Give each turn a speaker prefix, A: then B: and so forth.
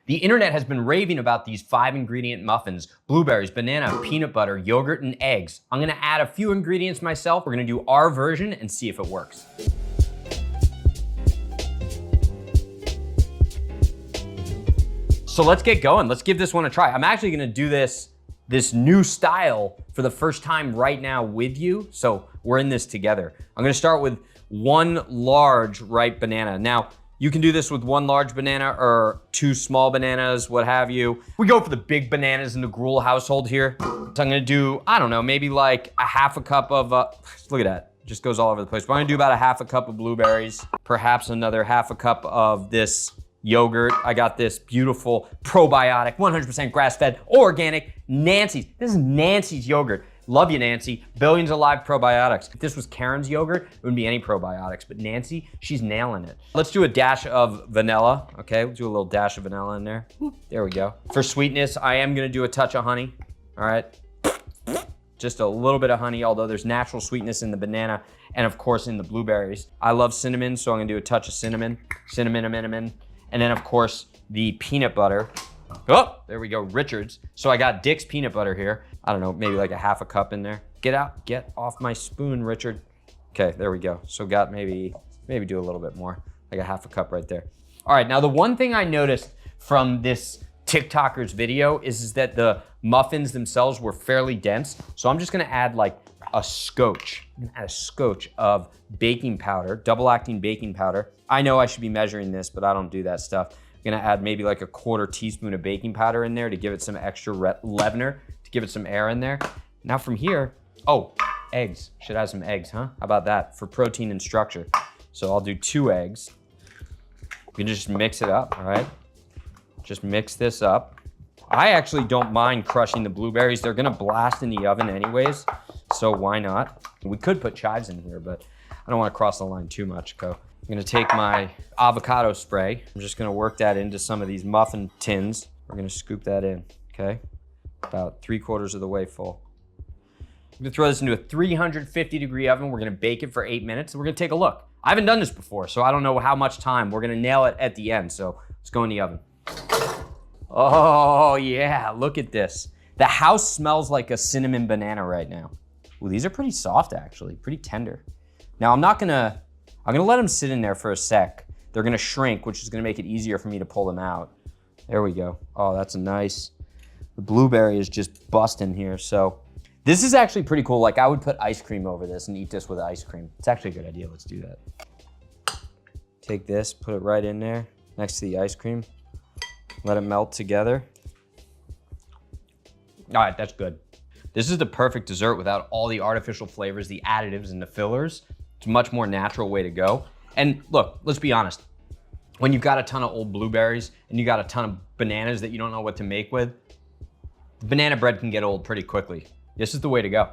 A: The internet has been raving about these 5-ingredient muffins: blueberries, banana, peanut butter, yogurt, and eggs. I'm gonna add a few ingredients myself. We're gonna do our version and see if it works. So let's get going. Let's give this one a try. I'm actually gonna do this new style for the first time right now with you. So we're in this together. I'm gonna start with 1 large ripe banana. Now, you can do this with 1 large banana or 2 small bananas, what have you. We go for the big bananas in the Gruel household here. So I'm gonna do, I don't know, maybe like a half a cup of, look at that, just goes all over the place. But I'm gonna do about a half a cup of blueberries, perhaps another half a cup of this yogurt. I got this beautiful probiotic, 100% grass-fed, organic, Nancy's. This is Nancy's yogurt. Love you, Nancy. Billions of live probiotics. If this was Karen's yogurt, it wouldn't be any probiotics, but Nancy, she's nailing it. Let's do a dash of vanilla, okay? We'll do a little dash of vanilla in there. There we go. For sweetness, I am gonna do a touch of honey, all right? Just a little bit of honey, although there's natural sweetness in the banana and of course in the blueberries. I love cinnamon, so I'm gonna do a touch of cinnamon. Cinnamon. And then of course, the peanut butter. Oh, there we go, Richard's. So I got Dick's peanut butter here. I don't know, maybe like a half a cup in there. Get off my spoon, Richard. Okay, there we go. So got maybe do a little bit more, like a half a cup right there. All right, now the one thing I noticed from this TikToker's video is that the muffins themselves were fairly dense. So I'm just gonna add like a scotch. I'm gonna add a scotch of baking powder, double-acting baking powder. I know I should be measuring this, but I don't do that stuff. I'm gonna add maybe like a 1/4 teaspoon of baking powder in there to give it some extra leavener, to give it some air in there. Now from here, oh, eggs. Should add some eggs, huh? How about that for protein and structure? So I'll do 2 eggs. You can just mix it up, all right? Just mix this up. I actually don't mind crushing the blueberries. They're gonna blast in the oven anyways, so why not? We could put chives in here, but I don't wanna cross the line too much, I'm gonna take my avocado spray. I'm just gonna work that into some of these muffin tins. We're gonna scoop that in, okay? About 3/4 of the way full. I'm gonna throw this into a 350-degree oven. We're gonna bake it for 8 minutes, and we're gonna take a look. I haven't done this before, so I don't know how much time. We're gonna nail it at the end, so let's go in the oven. Oh yeah, look at this. The house smells like a cinnamon banana right now. Ooh, these are pretty soft actually, pretty tender. Now I'm gonna let them sit in there for a sec. They're gonna shrink, which is gonna make it easier for me to pull them out. There we go. Oh, that's a nice, the blueberry is just busting here. So this is actually pretty cool. Like I would put ice cream over this and eat this with ice cream. It's actually a good idea, let's do that. Take this, put it right in there next to the ice cream. Let it melt together. All right, that's good. This is the perfect dessert without all the artificial flavors, the additives, and the fillers. It's a much more natural way to go. And look, let's be honest. When you've got a ton of old blueberries and you got a ton of bananas that you don't know what to make with, the banana bread can get old pretty quickly. This is the way to go.